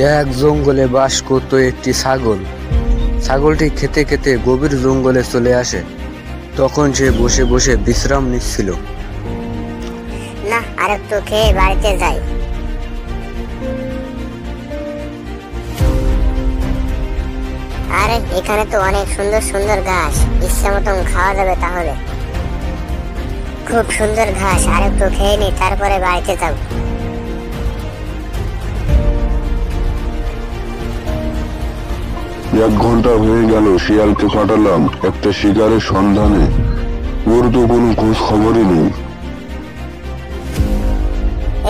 এক জঙ্গলে বাস করত একটি ছাগল। ছাগলটি খেতে খেতে গভীর জঙ্গলে চলে আসে। তখন সে বসে বসে বিশ্রাম নিচ্ছিল। না, আরেকটু খেয়ে বাড়িতে যাই। আরে এখানে তো অনেক সুন্দর সুন্দর ঘাস, ইচ্ছা মতন খাওয়া যাবে তাহলে। খুব সুন্দর ঘাস, আরেকটু খেয়ে নি, তারপরে বাড়িতে যাব। এক ঘন্টা হয়ে গেল শিয়ালকে পাঠালাম একটা শিকারের সন্ধানে, ওর তো কোনো খোঁজ খবরই নেই।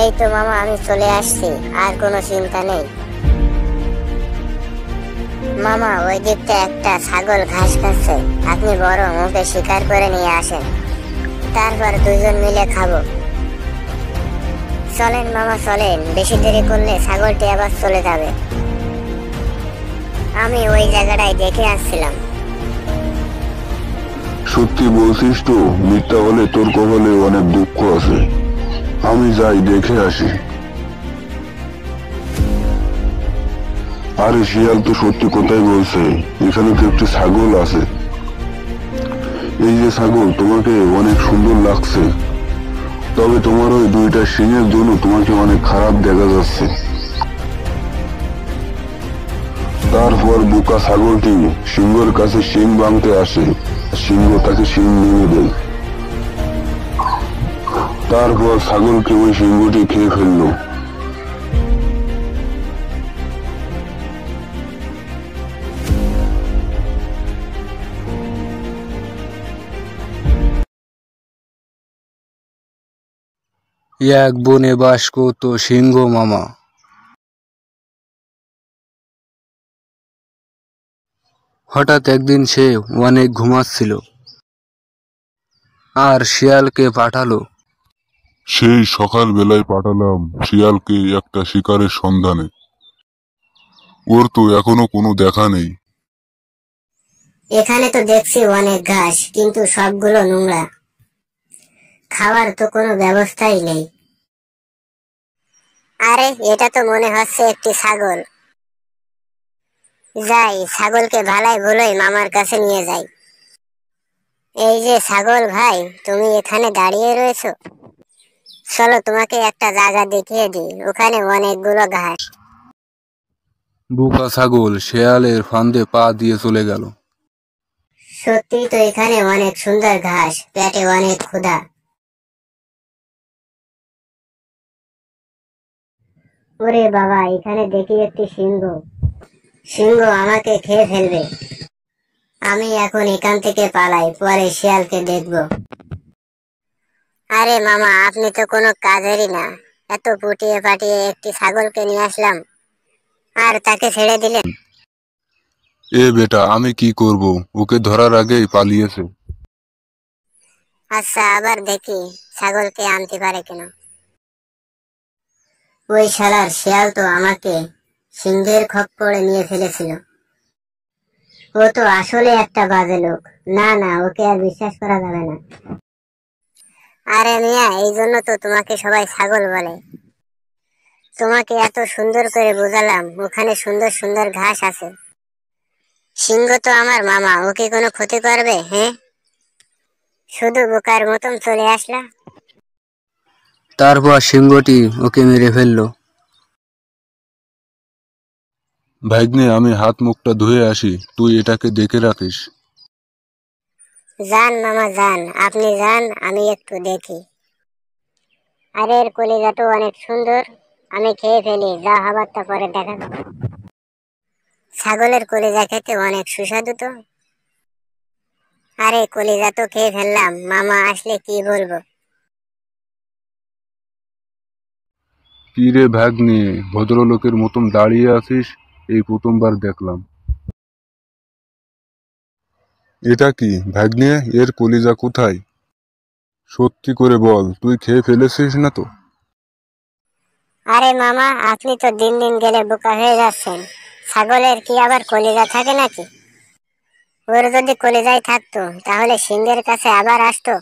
এই তো মামা, আমি চলে আসছি, আর কোনো চিন্তা নেই। মামা, ওই দিকটা একটা ছাগল ঘাস খাচ্ছে, আপনি বরং ওকে শিকার করে নিয়ে আসেন, তারপর দুজন মিলে খাবো। চলেন মামা চলেন, বেশি দেরি করলে ছাগলটি আবার চলে যাবে। আমি ওই জায়গাটায় দেখে আসছিলাম। সত্যি বলছিস তো? মিথ্যা হলে তোর কপালে অনেক দুঃখ আছে। আমি যাই দেখে আসি। আরে শিয়াল তো সত্যি কথাই বলছে, এখানে তো একটি ছাগল আছে। এই যে ছাগল, তোমাকে অনেক সুন্দর লাগছে, তবে তোমার ওই দুইটা শিঙের জন্য তোমাকে অনেক খারাপ দেখা যাচ্ছে। তারপর বোকা ছাগলটি সিংহর কাছে শিং ভাঙতে আসে। সিংহ তাকে শিং ভেঙে দেয়। তারপর ছাগলকে ওই সিংহটি খেয়ে ফেললো। এক বনে বাস করত সিংহ মামা। হঠাৎ একদিন সে অনেক ঘুমাচ্ছিল, আর শিয়ালকে পাঠালো। সেই সকাল বেলায় পাঠালাম শিয়ালকে একটা শিকারের সন্ধানে, ওর তো এখনো কোনো দেখা নেই। এখানে তো দেখছি অনেক ঘাস, কিন্তু সবগুলো নোংরা, খাওয়ার তো কোনো ব্যবস্থাই নেই। আরে এটা তো মনে হচ্ছে একটি ছাগল। যাই, ছাগলকে ভালাই ভুলোই মামার কাছে নিয়ে যাই। এই যে ছাগল ভাই, তুমি এখানে দাঁড়িয়ে রয়েছো, চলো তোমাকে একটা জায়গা দেখিয়ে দিই, ওখানে অনেকগুলো ঘাস। বোকা ছাগল শেয়ালের ফাঁদে পা দিয়ে চলে গেল। সত্যি তো এখানে অনেক সুন্দর ঘাস, পেটে অনেক ক্ষুধা। ওরে বাবা, এখানে দেখি একটি সিংহ। সিংহ আমাকে খেয়ে ফেলবে। আমি এখন এখান থেকে পালাই, পরে শিয়ালকে দেখব। আরে মামা, আপনি তো কোনো কাজেরই না, এত পুটিয়ে পাটিয়ে একটি ছাগলকে নিয়ে আসলাম, আর তাকে ছেড়ে দিলেন। এ বেটা, আমি কি করব, ওকে ধরার আগেই পালিয়েছে। আচ্ছা, আবার দেখি ছাগলকে আনতে পারে কিনা। ওই শালার শিয়াল তো আমাকে সিংহের খপ্পরে নিয়ে ফেলেছিল। ও তো আসলে একটা বাজে লোক। না না, ওকে আর বিশ্বাস করা যাবে না। আরে মিয়া, এই জন্য তো তোমাকে সবাই ছাগল বলে। তোমাকে এত সুন্দর করে বোঝালাম, ওখানে সুন্দর সুন্দর ঘাস আছে। সিংহ তো আমার মামা, ওকে কোনো ক্ষতি করবে? হ্যাঁ, শুধু বোকার মতন চলে আসলা। তারপর সিংহটি ওকে মেরে ফেলল। ভাগ্নে, আমি হাত মুখটা ধুয়ে আসি, তুই এটাকে দেখে রাখিস। যান মামা যান, আপনি যান, আমি একটু দেখি। আরে এর কলিজাটা অনেক সুন্দর, আমি খেয়ে ফেলি, যা হবার তা পরে দেখা যাবে। ছাগলের কলিজা খেতে অনেক সুস্বাদু তো। আরে কলিজা তো খেয়ে ফেললাম, মামা আসলে কি বলবো। কি রে ভাগ্নে, ভদ্রলোকের মতন দাঁড়িয়ে আছিস, এই প্রথমবার দেখলাম। এটা কি ভাগ্নে, এর কলিজা কোথায়? সত্যি করে বল, তুই খেয়ে ফেলেছিস না তো? আরে মামা, আপনি তো দিন দিন গেলে বোকা হয়ে যাচ্ছেন। ছাগলের কি আবার কলিজা থাকে নাকি? ওর যদি কলিজাই থাকতো তাহলে সিংহের কাছে আবার আসতো।